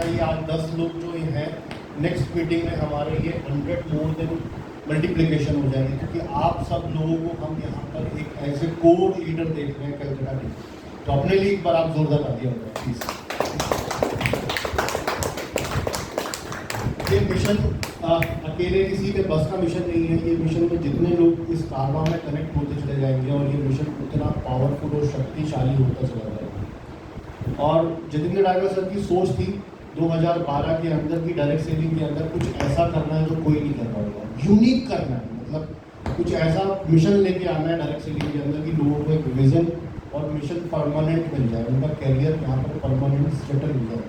है ये आज 10 लोग जो ये हैं, नेक्स्ट मीटिंग में हमारे ये 100 मोर देन मल्टीप्लिकेशन हो जाएंगे, क्योंकि आप सब लोगों को हम यहाँ पर एक ऐसे कोर लीडर देख रहे हैं कलकत्ता में। तो अपने लिए एक बार आप जोरदार तालियां हो प्लीज। ये मिशन अकेले किसी के बस का मिशन नहीं है। ये मिशन में जितने लोग इस कारवां में कनेक्ट होते चले जाएंगे और ये मिशन उतना पावरफुल और शक्तिशाली होता चला जाएगा। और जितेंद्र डागर सर की सोच थी 2012 के अंदर की डायरेक्ट सेलिंग के अंदर कुछ ऐसा करना है जो कोई नहीं कर पाएगा, यूनिक करना है, मतलब कुछ ऐसा मिशन लेके आना है डायरेक्ट सेलिंग के अंदर कि लोगों को एक विजन और मिशन परमानेंट मिल जाए, उनका कैरियर यहाँ पर परमानेंट सेटल हो जाए।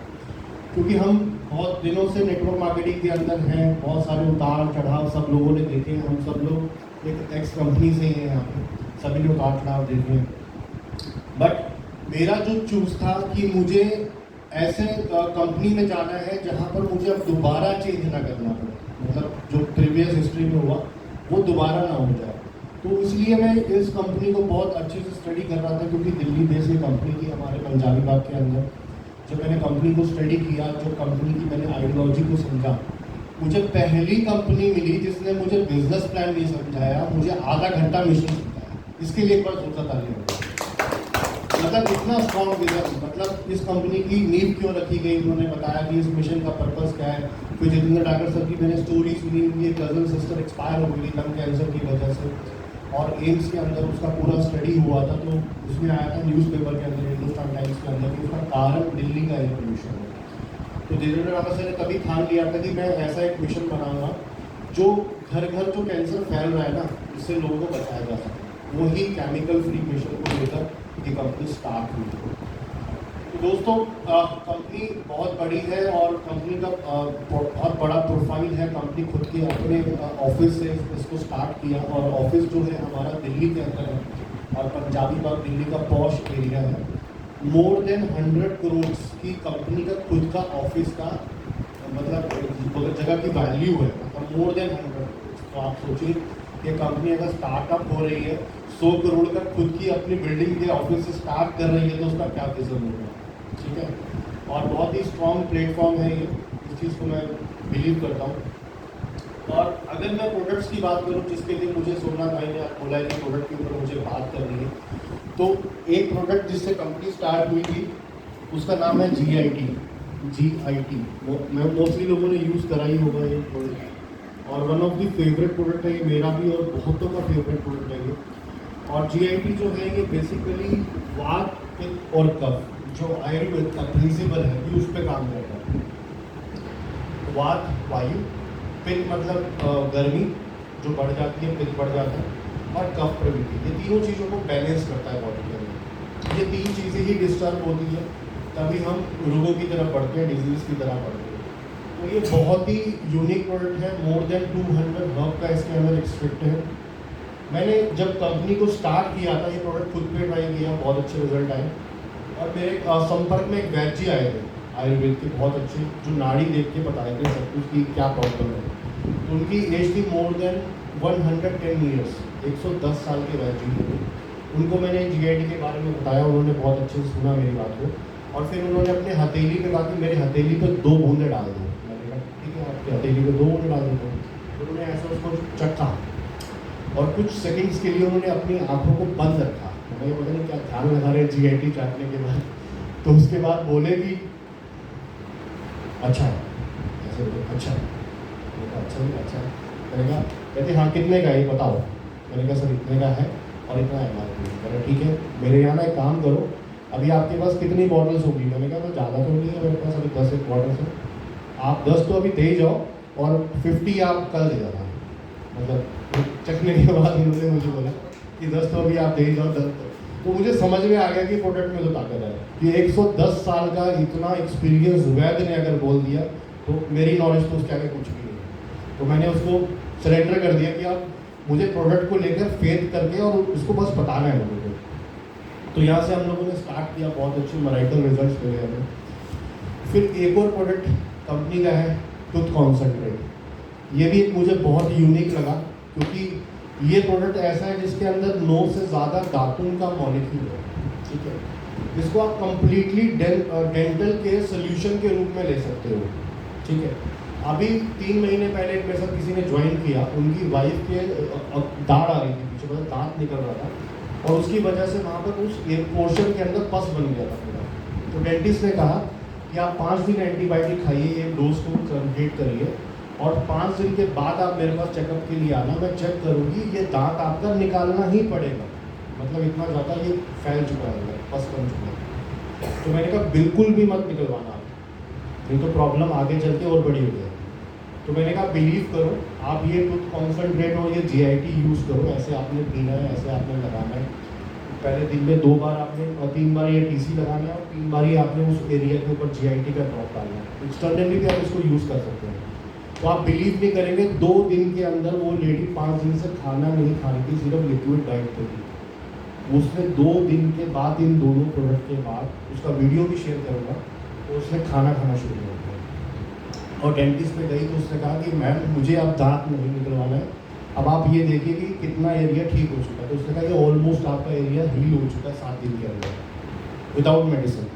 क्योंकि हम बहुत दिनों से नेटवर्क मार्केटिंग के अंदर हैं, बहुत सारे उतार चढ़ाव सब लोगों ने देखे हैं। हम सब लोग एक एक्स कंपनी से हैं, यहाँ पे सभी ने उतार चढ़ाव देखे हैं। बट मेरा जो चूज था कि मुझे ऐसे कंपनी में जाना है जहाँ पर मुझे अब दोबारा चेंज ना करना पड़े, मतलब जो प्रीवियस हिस्ट्री में हुआ वो दोबारा ना हो जाए। तो इसलिए मैं इस कंपनी को बहुत अच्छे से स्टडी कर रहा था, क्योंकि दिल्ली बेस्ड ये कंपनी थी हमारे पंजाबी बाग के अंदर। जब मैंने कंपनी को स्टडी किया, जो कंपनी की मैंने आइडियोलॉजी को समझा, मुझे पहली कंपनी मिली जिसने मुझे बिजनेस प्लान नहीं समझाया, मुझे आधा घंटा मिशन समझाया। इसके लिए एक बार सोचा ताली हो, मतलब इतना स्ट्रॉन्ग विजन, मतलब इस कंपनी की नींव क्यों रखी गई, उन्होंने बताया कि इस मिशन का पर्पस क्या है। फिर जितेंद्र डागर सर की मैंने स्टोरी सुनी, उनकी कजन सिस्टर एक्सपायर हो गई लंग कैंसर की वजह से, और एम्स के अंदर उसका पूरा स्टडी हुआ था। तो उसमें आया था न्यूज़पेपर के अंदर, हिंदुस्तान टाइम्स के अंदर, कि उसका कारण दिल्ली का एयर पोल्यूशन है। तो जितेंद्र डागर सर ने तभी ठान लिया था कि मैं ऐसा एक मिशन बनाऊंगा जो घर घर जो कैंसर फैल रहा है ना, इससे लोगों को बचाया जा सके। वही केमिकल फ्री मिशन को लेकर ये कंपनी स्टार्ट हुई। तो दोस्तों कंपनी बहुत बड़ी है और कंपनी का बहुत बड़ा प्रोफाइल है। कंपनी खुद के अपने ऑफिस से इसको स्टार्ट किया, और ऑफिस जो है हमारा दिल्ली के अंदर है, और पंजाबी बाग दिल्ली का पॉश एरिया है। मोर देन 100 करोड़ की कंपनी का खुद का ऑफिस का मतलब जगह की वैल्यू है, मतलब मोर देन 100। तो आप सोचिए ये कंपनी अगर स्टार्टअप हो रही है, 100 करोड़ का खुद की अपनी बिल्डिंग के ऑफिस से स्टार्ट कर रही है, तो उसका क्या विजन होगा, ठीक है। और बहुत ही स्ट्रॉन्ग प्लेटफॉर्म है ये, इस चीज़ को मैं बिलीव करता हूँ। और अगर मैं प्रोडक्ट्स की बात करूँ, जिसके लिए मुझे सोमनाथ भाई ने बोला है कि प्रोडक्ट के ऊपर मुझे बात करनी है, तो एक प्रोडक्ट जिससे कंपनी स्टार्ट हुई थी उसका नाम है GIT। मैं मोस्टली लोगों ने यूज़ करा ही होगा ये प्रोडक्ट, और one of the favourite product है ये, मेरा भी और बहुतों का फेवरेट प्रोडक्ट है ये। और GIT जो है ये बेसिकली वात, पित्त और कफ, जो आयुर्वेद का प्रिंसिपल है ये उस पर काम करता है। वात वायु, पित्त मतलब गर्मी जो बढ़ जाती है, पित्त बढ़ जाता है, और कफ प्रवृत्ति, ये तीनों चीज़ों को बैलेंस करता है बॉडी के अंदर। ये तीन चीज़ें ही डिस्टर्ब होती है तभी हम रोगों की तरफ बढ़ते हैं, डिजीज़ की तरफ बढ़ते हैं। तो ये बहुत ही यूनिक प्रोडक्ट है। मोर देन 200 हर्ब का इसके अंदर एक्सट्रैक्ट है। मैंने जब कंपनी को स्टार्ट किया था, ये प्रोडक्ट खुद पे ट्राई किया, बहुत अच्छे रिजल्ट आए। और मेरे संपर्क में एक वैद्य जी आए थे आयुर्वेद के, बहुत अच्छे, जो नाड़ी देख के बताए थे सब कुछ कि क्या प्रॉब्लम है। तो उनकी एज थी मोर देन 110 ईयर्स, 110 साल के वैद्य जी थे। उनको मैंने GIT के बारे में बताया, उन्होंने बहुत अच्छे से सुना मेरी बात को, और फिर उन्होंने अपने हथेली पे कहा कि मेरे हथेली पे 2 बूंदे डाल दो। मैंने कहा ठीक है, आपके हथेली पे 2 बूंदे डाल देता हूँ। तो उन्होंने ऐसा उसको चखा, और कुछ सेकंड्स के लिए उन्होंने अपनी आंखों को बंद रखा। मैंने पता नहीं क्या ध्यान लगा रहे GIT चाटने के बाद। तो उसके बाद बोले कि अच्छा ऐसे बोले, अच्छा अच्छा। मैंने कहा, कहते हाँ कितने का ये बताओ। मैंने कहा सर इतने का है और इतना MRP। मैंने ठीक है, मेरे यहाँ ना एक काम करो, अभी आपके पास कितनी बॉटल्स होगी। मैंने कहा तो ज़्यादा तो नहीं है मेरे पास, अभी 10 एक बॉटल्स हैं, आप 10 तो अभी दे ही जाओ और 50 आप कल दे जाना। मतलब चखने के बाद उन्होंने मुझे बोला कि 10 तो अभी आप दे ही जाओ, 10 तो मुझे समझ में आ गया कि प्रोडक्ट में तो ताकत है कि 110 साल का इतना एक्सपीरियंस वैद्य ने अगर बोल दिया, तो मेरी नॉलेज तो उसके आगे कुछ भी नहीं है। तो मैंने उसको सरेंडर कर दिया कि आप मुझे प्रोडक्ट को लेकर फेथ करके और उसको बस बताना है लोगों को। तो यहाँ से हम लोगों ने स्टार्ट किया, बहुत अच्छे मराइकल रिजल्ट्स मिले हमें। फिर एक और प्रोडक्ट कंपनी का है टूथ कॉन्सेंट्रेट। ये भी एक मुझे बहुत यूनिक लगा, क्योंकि ये प्रोडक्ट ऐसा है जिसके अंदर 9 से ज़्यादा दातुन का मॉलिक्यूल है, ठीक है। इसको आप कंप्लीटली डेंटल केयर सोल्यूशन के रूप में ले सकते हो, ठीक है। अभी 3 महीने पहले मेरे साथ किसी ने ज्वाइन किया, उनकी वाइफ के दाढ़ आ रही थी पीछे, मतलब दांत निकल रहा था और उसकी वजह से वहाँ पर उस पोर्शन के अंदर पस बन गया था पूरा। तो डेंटिस्ट ने कहा कि आप 5 दिन एंटीबायोटिक खाइए, ये डोज को कंप्लीट करिए और 5 दिन के बाद आप मेरे पास चेकअप के लिए आना, मैं चेक करूँगी, ये दांत आपका निकालना ही पड़ेगा, मतलब इतना ज़्यादा ये फैल चुका है, पस बन चुका है। तो मैंने कहा बिल्कुल भी मत निकलवाना, नहीं तो प्रॉब्लम आगे चल के और बड़ी हो जाएगी। तो मैंने कहा बिलीव करो, आप ये टूथ कॉन्सेंट्रेट और ये GIT यूज़ करो, ऐसे आपने पीना है, ऐसे आपने लगाना है। पहले दिन में 2 बार आपने और 3 बार ये TC लगाना है और 3 बार ही आपने उस एरिया के ऊपर GIT का ड्रॉप डालना है। एक्सटर्नली भी आप इसको यूज़ कर सकते हैं। तो आप बिलीव नहीं करेंगे, 2 दिन के अंदर वो लेडी 5 दिन से खाना नहीं खा रही थी, सिर्फ लिक्विड डाइट पे थी। उसने 2 दिन के बाद, इन दोनों प्रोडक्ट के बाद, उसका वीडियो भी शेयर करूँगा, तो उसने खाना खाना शुरू कर दिया। और डेंटिस्ट पे गई तो उसने कहा कि मैम मुझे अब दांत नहीं निकलवाना है, अब आप ये देखिए कि कितना एरिया ठीक हो चुका है। तो उसने कहा कि ऑलमोस्ट आपका एरिया हील हो चुका है 7 दिन के अंदर विदाउट मेडिसिन।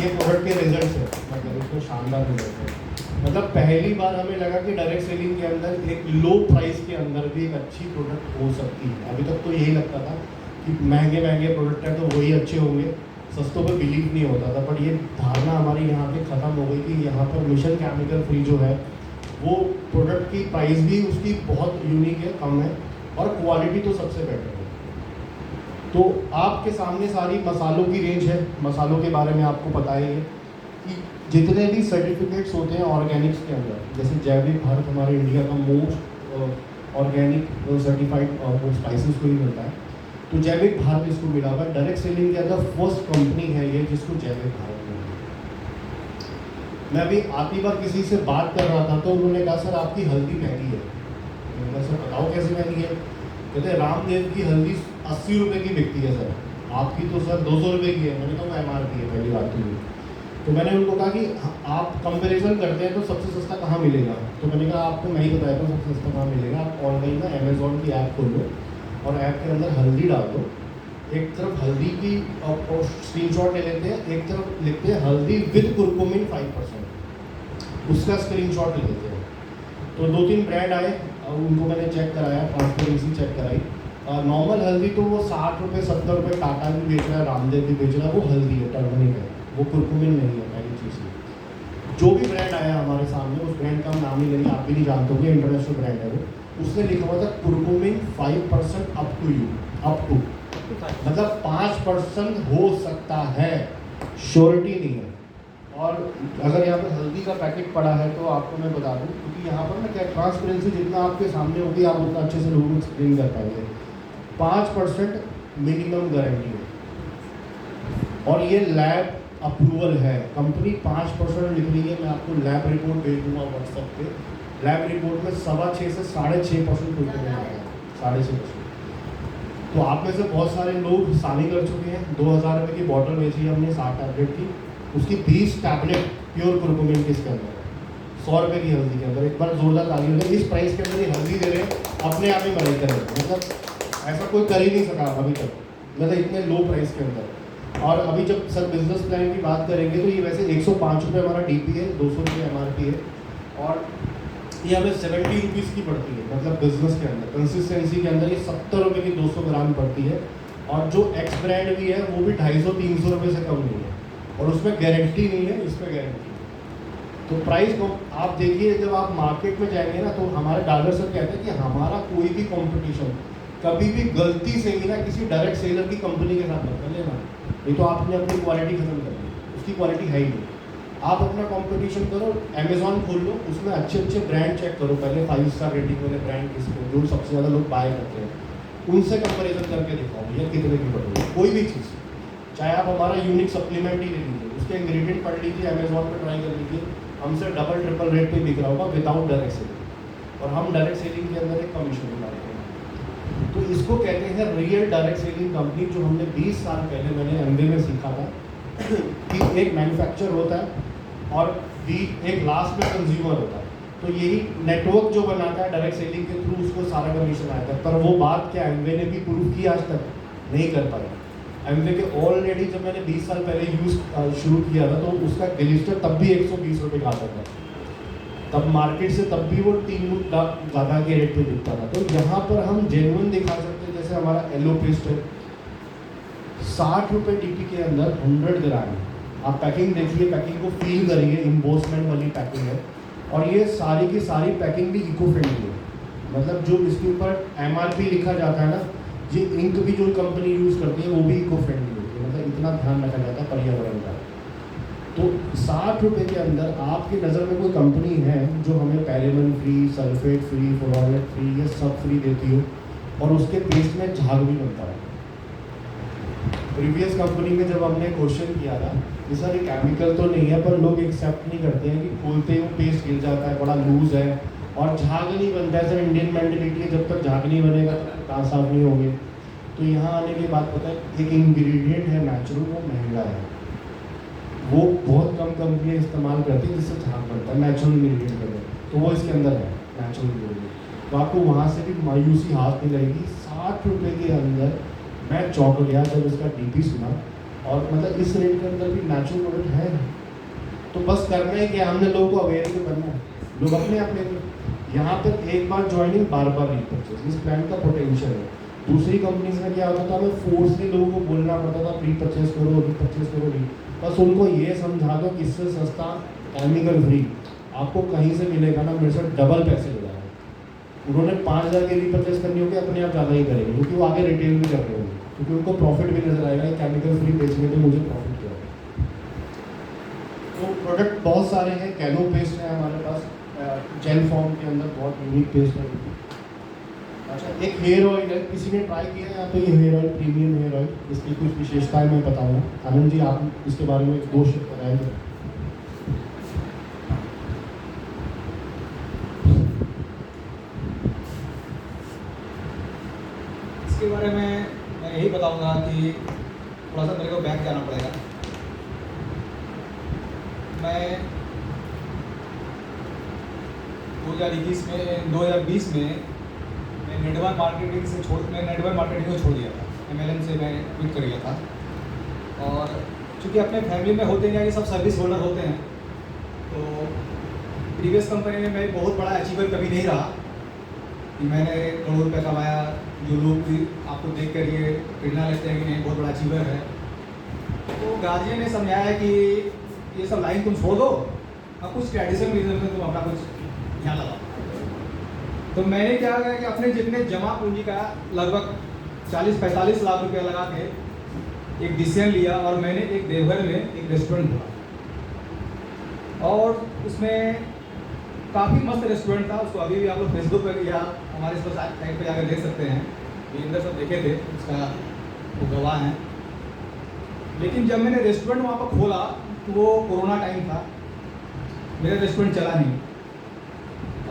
ये प्रोडक्ट के रिजल्ट है, मतलब इसमें शानदार रिजल्ट है। मतलब पहली बार हमें लगा कि डायरेक्ट सेलिंग के अंदर एक लो प्राइस के अंदर भी एक अच्छी प्रोडक्ट हो सकती है। अभी तक तो यही लगता था कि महंगे महंगे प्रोडक्ट हैं तो वही अच्छे होंगे, सस्तों पे बिलीव नहीं होता था। बट ये धारणा हमारी यहाँ पे ख़त्म हो गई कि यहाँ पर मिशन केमिकल फ्री जो है वो प्रोडक्ट की प्राइस भी उसकी बहुत यूनिक है, कम है और क्वालिटी तो सबसे बेटर है। तो आपके सामने सारी मसालों की रेंज है। मसालों के बारे में आपको पता ही है कि जितने भी सर्टिफिकेट्स होते हैं ऑर्गेनिक्स के अंदर, जैसे जैविक भारत हमारे इंडिया का मोस्ट ऑर्गेनिक सर्टिफाइड वो स्पाइसेस को ही मिलता है। तो जैविक भारत इसको मिला हुआ है। डायरेक्ट सेलिंग के अंदर फर्स्ट कंपनी है ये जिसको जैविक भारत मिला। मैं अभी आखिरी बार किसी से बात कर रहा था तो उन्होंने कहा सर आपकी हल्दी महंगी है। मैंने कहा सर बताओ कैसे महंगी है। कहते रामदेव की हल्दी 80 रुपये की बिकती है सर, आपकी तो सर 200 रुपये की है। मैंने कहा MRP है पहली बात तो। तो मैंने उनको कहा कि आप कंपैरिजन करते हैं तो सबसे सस्ता कहाँ मिलेगा। तो मैंने कहा आपको मैं ही बताया था सबसे सस्ता कहाँ मिलेगा। आप ऑनलाइन ना अमेज़ॉन की ऐप खोल लो और ऐप के अंदर हल्दी डाल दो। एक तरफ हल्दी की स्क्रीनशॉट ले लेते हैं, एक तरफ लिखते हैं हल्दी विद कुरकुमिन 5%, उसका स्क्रीनशॉट ले लेते हैं। तो 2-3 ब्रांड आए, उनको मैंने चेक कराया, ट्रांसपेरेंसी चेक कराई। नॉर्मल हल्दी तो वो 60 रुपये 70 रुपये टाटा भी बेच रहा है, रामदेव भी बेच रहा है, वो हल्दी है, टर्मरिक है, वो कुरकुमिन नहीं है। पहली चीज़ जो भी ब्रांड आया हमारे सामने, उस ब्रांड का हम नाम ही लेंगे, आप भी नहीं जानते होंगे, इंटरनेशनल ब्रांड है वो। उसने लिखा हुआ था curcumin 5% up to you, up to मतलब 5% हो सकता है, श्योरिटी नहीं है। और अगर यहाँ पर हल्दी का पैकेट पड़ा है तो आपको मैं बता दूँ, क्योंकि यहाँ पर ना क्या ट्रांसपेरेंसी जितना आपके सामने होगी आप उतना अच्छे से लोगों को एक्सप्लेन कर पाएंगे। 5% मिनिमम गारंटी है और ये लैब अप्रूवल है। कंपनी 5% लिख रही है, मैं आपको लैब रिपोर्ट भेज दूँगा व्हाट्सएप पे। लैब रिपोर्ट में 6.25 से 6.5% कुरकुमिन आया है, 6.5%। तो आप में से बहुत सारे लोग सानी कर चुके हैं। 2000 रुपये की बॉटल बेची हमने 60 टैबलेट की, उसकी 20 टैबलेट प्योर कुरकुमिन किसके अंदर है, 100 रुपये की हल्दी के अंदर। एक बार जोरदार ताली हो जाए। इस प्राइस के अंदर ये हल्दी दे रहे हैं, अपने आप ही बढ़ाई करें, मतलब ऐसा कोई कर ही नहीं सका अभी तक, मतलब इतने लो प्राइस के अंदर। और अभी जब सर बिजनेस प्लान की बात करेंगे तो ये वैसे 105 रुपये हमारा DP है, 200 रुपये MRP है और ये हमें 70 रुपीज़ की पड़ती है। मतलब बिजनेस के अंदर कंसिस्टेंसी के अंदर ये 70 रुपये की 200 ग्राम पड़ती है। और जो एक्स ब्रांड भी है वो भी 250-300 रुपये से कम नहीं है और उसमें गारंटी नहीं है, इस पर गारंटी है। तो प्राइस को आप देखिए, जब आप मार्केट में जाएंगे ना तो हमारे डॉलर सर कहते हैं कि हमारा कोई भी कंपटीशन कभी भी गलती से ही ना किसी डायरेक्ट सेलर की कंपनी के साथ मत कर लेना, नहीं तो आपने अपनी क्वालिटी खत्म कर दी, उसकी क्वालिटी है ही नहीं। आप अपना कंपटीशन करो, अमेज़ॉन खोल लो, उसमें अच्छे अच्छे ब्रांड चेक करो पहले, 5 स्टार रेटिंग वाले ब्रांड किसको, जो सबसे ज़्यादा लोग बाय करते हैं, उनसे कंपैरिजन करके दिखाओ भैया कितने की पड़ रही है कोई भी चीज़। चाहे आप हमारा यूनिक सप्लीमेंट ही ले लीजिए, उसके इंग्रेडिएंट पढ़ लीजिए, अमेज़ॉन पर ट्राई कर लीजिए, हमसे डबल ट्रिपल रेट पे बिक रहा होगा विदाउट डायरेक्ट सेलिंग, और हम डायरेक्ट सेलिंग के अंदर एक कमीशन बनाते हैं। तो इसको कहते हैं रियल डायरेक्ट सेलिंग कंपनी, जो हमने 20 साल पहले मैंने MBA में सीखा था कि एक मैन्युफैक्चर होता है और एक लास्ट में कंज्यूमर होता है। तो यही नेटवर्क जो बनाता है डायरेक्ट सेलिंग के थ्रू, उसको सारा कमीशन आता है। पर वो बात क्या MBA ने भी प्रूव की आज तक नहीं कर पाया। एमवे के ऑलरेडी जब मैंने 20 साल पहले यूज़ शुरू किया था तो उसका ग्लिस्टर तब भी 120 रुपये का आता था, तब मार्केट से तब भी वो 3 ज़्यादा के रेट पे बिकता था। तो यहाँ पर हम जेन्युइन दिखा सकते हैं, जैसे हमारा येलो पेस्ट है 60 रुपये DP के अंदर 100 ग्राम। आप पैकिंग देखिए, पैकिंग को फील करिए, इम्बोसमेंट वाली पैकिंग है और ये सारी की सारी पैकिंग भी इको फ्रेंडली है। मतलब जो इसके ऊपर MRP लिखा जाता है ना, ये इंक भी जो कंपनी यूज़ करती है वो भी इको फ्रेंडली होती है, मतलब इतना ध्यान रखा जाता है पर्यावरण का। तो 60 रुपये के अंदर आपकी नज़र में कोई कंपनी है जो हमें paraben free, sulphate free, fluoride free, ये सब फ्री देती हो और उसके पेस्ट में झाग भी बनता है। प्रीवियस कंपनी में जब हमने क्वेश्चन किया था कि सर ये केमिकल तो नहीं है, पर लोग एक्सेप्ट नहीं करते हैं कि खोलते ही वो पेस्ट गिर जाता है, बड़ा लूज है और झाग नहीं बनता है। सर इंडियन मेंटेलिटी है, जब तक झाग नहीं बनेगा दांत साफ नहीं होंगे। तो यहाँ आने के बाद पता है एक इंग्रेडिएंट है नेचुरल, वो महंगा है, वो बहुत कम कंपनियाँ इस्तेमाल करती है जिससे झाग बनता है नेचुरल इंग्रेडिएंट के अंदर, तो वो इसके अंदर है नेचुरल इंग्रेडिएंट। तो आपको वहाँ से भी मायूसी हाथ नहीं लगेगी। 60 रुपये के अंदर मैं चौंक गया जब इसका DP सुना, और मतलब इस रेट के अंदर भी नेचुरल प्रोडक्ट है। तो बस करना है कि हमने लोगों को अवेयर भी बनना है, लोग अपने अपने यहाँ पर एक बार ज्वाइनिंग बार बार रीपर्चेज, इस ब्रांड का पोटेंशियल है। दूसरी कंपनीज में क्या होता था, हमें फोर्सली लोगों को बोलना पड़ता था प्री परचेज करो, रीपर्चेज करो, बस उनको ये समझा दो कि इससे सस्ता केमिकल फ्री आपको कहीं से मिलेगा ना, मेरे से डबल पैसे ले जाएगा। उन्होंने 5,000 की रीपर्चेज करनी होगी, अपने आप ज़्यादा ही करेंगे क्योंकि वो आगे रिटेल भी कर रहे होंगे, क्योंकि उनको प्रॉफिट भी नजर आएगा केमिकल फ्री बेचने में मुझे प्रॉफिट क्या है। तो प्रोडक्ट बहुत सारे हैं, कैनो पेस्ट है हमारे पास जेल फॉर्म के अंदर, बहुत यूनिक पेस्ट है। अच्छा, एक हेयर ऑयल है, किसी ने ट्राई किया है यहाँ पे? ये hair oil premium hair oil, इसकी कुछ विशेषताएं मैं बताऊँगा। आनंद जी आप इसके बारे में 2 शब्द बताएंगे। इसके बारे में मैं यही बताऊंगा कि थोड़ा सा मेरे को बैक जाना पड़ेगा। मैं 2020 में मैं नेटवर्क मार्केटिंग को छोड़ दिया था, MLM से मैं क्विट कर गया था। और चूँकि अपने फैमिली में होते हैं कि सब सर्विस होल्डर होते हैं, तो प्रीवियस कंपनी में मैं बहुत बड़ा अचीवर कभी नहीं रहा कि मैंने करोड़ रुपये कमाया। जो लोग भी आपको देख कर ये प्रेरणा लेते हैं कि नहीं बहुत बड़ा अचीवर है, तो गार्जियन ने समझाया कि ये सब लाइन तुम छोड़ दो, अब कुछ ट्रेडिशनल बिजनेस में तुम अपना कुछ ध्यान लगाओ। तो मैंने क्या किया कि अपने जितने जमा पूंजी का लगभग 40-45 लाख रुपया लगा के एक डिसीजन लिया और मैंने एक देवघर में एक रेस्टोरेंट खोला और उसमें काफ़ी मस्त रेस्टोरेंट था। उसको अभी भी आप लोग फेसबुक पर या हमारे इस पर साइट पर जाकर देख सकते हैं, वीरेंद्र सब देखे थे, उसका वो गवाह हैं। लेकिन जब मैंने रेस्टोरेंट वहाँ पर खोला तो वो कोरोना टाइम था, मेरा रेस्टोरेंट चला नहीं।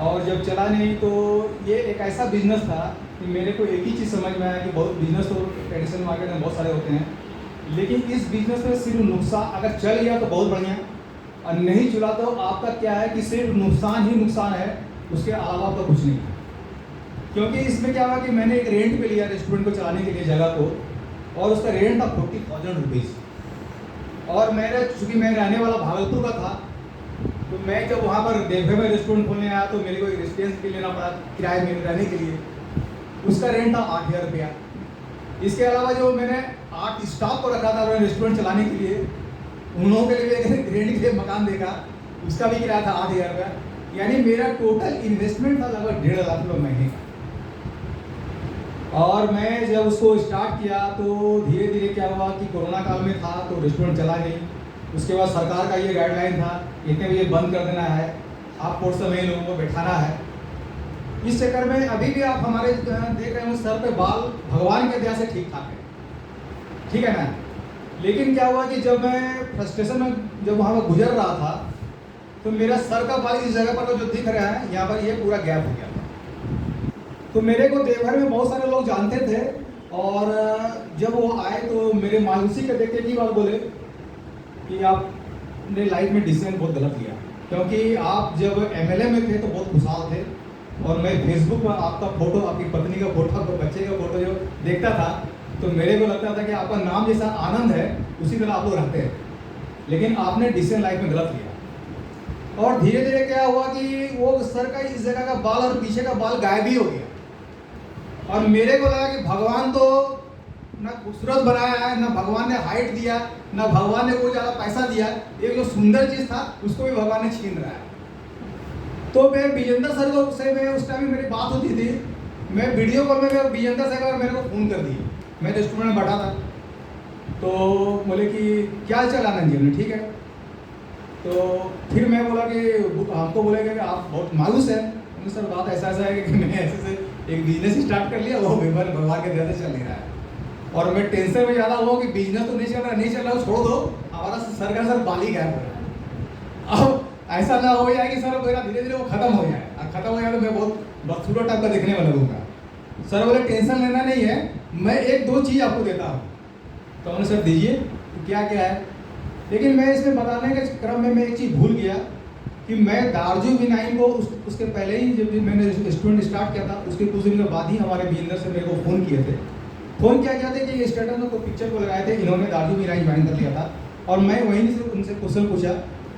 और जब चला नहीं तो ये एक ऐसा बिजनेस था कि मेरे को एक ही चीज़ समझ में आया कि बहुत बिजनेस तो ट्रेडिशनल मार्केट में बहुत सारे होते हैं, लेकिन इस बिजनेस में सिर्फ नुकसान, अगर चल गया तो बहुत बढ़िया और नहीं चला तो आपका क्या है कि सिर्फ नुकसान ही नुकसान है, उसके अलावा आपका कुछ नहीं है। क्योंकि इसमें क्या हुआ कि मैंने एक रेंट पे लिया रेस्टोरेंट को चलाने के लिए जगह को, और उसका रेंट था 40,000 रुपीज़। और मेरे चूँकि मैं रहने वाला भागलपुर का था, तो मैं जब वहाँ पर देवघर में रेस्टोरेंट खोलने आया तो मेरे को एक रेजिडेंस भी लेना पड़ा किराए में रहने के लिए, उसका रेंट था 8,000 रुपया। इसके अलावा जो मैंने 8 स्टाफ को रखा था रेस्टोरेंट चलाने के लिए, उन्होंने के लिए रेंट के लिए मकान देखा, उसका भी किराया था 8,000 रुपया। यानी मेरा टोटल इन्वेस्टमेंट था लगभग 1.5 लाख रुपये महीने का। और मैं जब उसको स्टार्ट किया तो धीरे धीरे क्या हुआ कि कोरोना काल में था तो रेस्टोरेंट चला नहीं। उसके बाद सरकार का ये गाइडलाइन था इतने बजे बंद कर देना है, हाफ कोर्स में ही लोगों को बैठाना है। इस चक्कर में अभी भी आप हमारे देख रहे हो सर पे बाल भगवान के दया से ठीक ठाक है, ठीक है ना। लेकिन क्या हुआ कि जब मैं फ्रस्ट्रेशन में जब वहाँ पर गुजर रहा था तो मेरा सर का बाल इस जगह पर जो दिख रहा है यहाँ पर ये पूरा गैप हो गया था। तो मेरे को देवघर में बहुत सारे लोग जानते थे और जब वो आए तो मेरे मायूसी के देख के की बात बोले कि आपने लाइफ में डिसीजन बहुत गलत लिया, क्योंकि आप जब MLA में थे तो बहुत खुशहाल थे और मैं फेसबुक पर आपका फोटो, आपकी पत्नी का फोटो, आपके बच्चे का फोटो जो देखता था तो मेरे को लगता था कि आपका नाम जैसा आनंद है उसी तरह आप लोग रहते हैं, लेकिन आपने डिसीजन लाइफ में गलत लिया। और धीरे धीरे क्या हुआ कि वो सर का इस जगह का बाल और पीछे का बाल गायब ही हो गया। और मेरे को लगा कि भगवान तो ना खूबसूरत बनाया है, ना भगवान ने हाइट दिया, ना भगवान ने कोई ज़्यादा पैसा दिया, एक जो सुंदर चीज़ था उसको भी भगवान ने छीन रहा है। तो मैं विजेंद्र सर को से मैं उस टाइम मेरी बात होती थी, मैं वीडियो कॉल में विजेंद्र सर का मेरे को फ़ोन कर दिए, मैं रेस्टोरेंट में बैठा था, तो बोले कि क्या चल आनंद जी, हमने ठीक है। तो फिर मैं बोला कि हमको बोले कि आप बहुत मायूस हैं। सर बात ऐसा है कि मैंने ऐसे से एक बिजनेस स्टार्ट कर लिया, वो भगवान के दया से चल नहीं रहा है, और मैं टेंशन में ज़्यादा हुआ कि बिजनेस तो नहीं चल रहा, छोड़ दो, हमारा सर का सर बाली गायब हो रहा है। अब ऐसा ना हो जाए कि सर मेरा धीरे धीरे वो खत्म हो जाए, और खत्म हो जाए तो मैं बहुत बदसूरत टाइप का देखने में लगूंगा। सर बोले टेंशन लेना नहीं है, मैं एक दो चीज़ आपको देता हूँ। तो हमने सर दीजिए, तो क्या क्या है। लेकिन मैं इसमें बताने के क्रम में मैं एक चीज़ भूल गया कि मैं दार्जू विनाइन को उसके पहले ही जब मैंने रेस्टोरेंट स्टार्ट किया था, उसके कुछ दिन के बाद ही हमारे बिजनेस से मेरे को फ़ोन किए थे। फ़ोन क्या किया थे कि ये स्टेटस में कोई पिक्चर को लगाए थे, इन्होंने दार्जू विनाइन ज्वाइन कर लिया था, और मैं वहीं से उनसे क्वेश्चन पूछा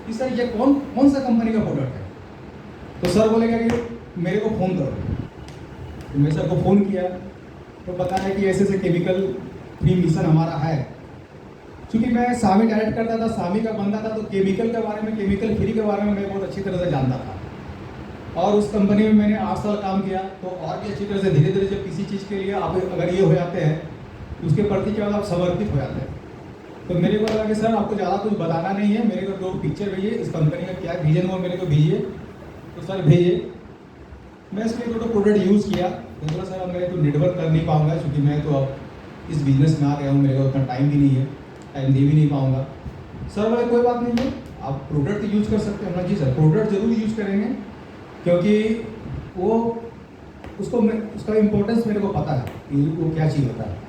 कि सर ये कौन सा कंपनी का प्रोडक्ट है। तो सर बोलेगा कि मेरे को फ़ोन करो। तो मैं सर को फ़ोन किया तो बताया कि ऐसे ऐसे केमिकल फ्री मिशन हमारा है। क्योंकि मैं सामी डायरेक्ट करता था, सामी का बंदा था, तो केमिकल के बारे में, केमिकल फ्री के बारे में मैं बहुत अच्छी तरह से जानता था। और उस कंपनी में मैंने 8 साल काम किया, तो और भी अच्छी तरह से धीरे धीरे जब किसी चीज़ के लिए आप अगर ये हो जाते हैं तो उसके प्रति क्या होता है, आप समर्पित हो जाते हैं। तो मेरे को लगा कि सर आपको ज़्यादा कुछ बताना नहीं है, मेरे को 2 पिक्चर भेजिए, इस कंपनी का क्या विजन वो मेरे को भेजिए। तो सर भेजिए। मैं इसमें 2 प्रोडक्ट यूज़ किया। तो बोला सर अब मैं तो नेटवर्क कर नहीं पाऊँगा, क्योंकि मैं तो अब इस बिज़नेस में आ गया हूँ, मेरे को उतना टाइम भी नहीं है, टाइम दे भी नहीं पाऊँगा। सर बोले कोई बात नहीं है, आप प्रोडक्ट यूज़ कर सकते हैं। जी सर प्रोडक्ट ज़रूर यूज़ करेंगे, क्योंकि वो उसका इम्पोर्टेंस मेरे को पता है कि वो क्या चीज़ होता है।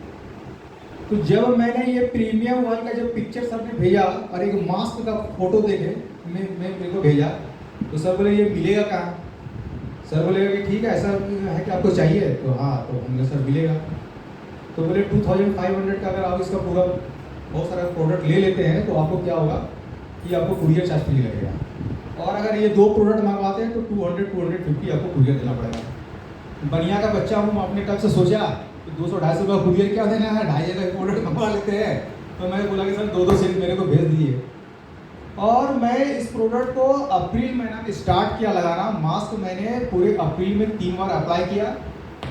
तो जब मैंने ये प्रीमियम ऑयल का जब पिक्चर सर ने भेजा और एक मास्क का फोटो देखे मेरे को भेजा, तो सर बोले ये मिलेगा कहाँ। सर बोले कि ठीक है, ऐसा है कि आपको चाहिए। तो हाँ, तो हमने सर मिलेगा। तो बोले 2500 का अगर आप इसका पूरा बहुत सारा प्रोडक्ट ले लेते हैं तो आपको क्या होगा कि आपको कुरियर चार्ज फ्री लगेगा, और अगर ये 2 प्रोडक्ट मंगवाते हैं तो 200-250 आपको कुरियर देना पड़ेगा। बनिया का बच्चा हूँ, अपने तक से सोचा कि 200-250 रुपये कुरियर क्या देना है, 2.5 का प्रोडक्ट मंगवा लेते हैं। तो मैंने बोला कि सर 2-2 सेट मेरे को भेज दिए। और मैं इस प्रोडक्ट को अप्रैल महीना में स्टार्ट किया लगाना। मास्क मैंने पूरे अप्रैल में 3 बार अप्लाई किया,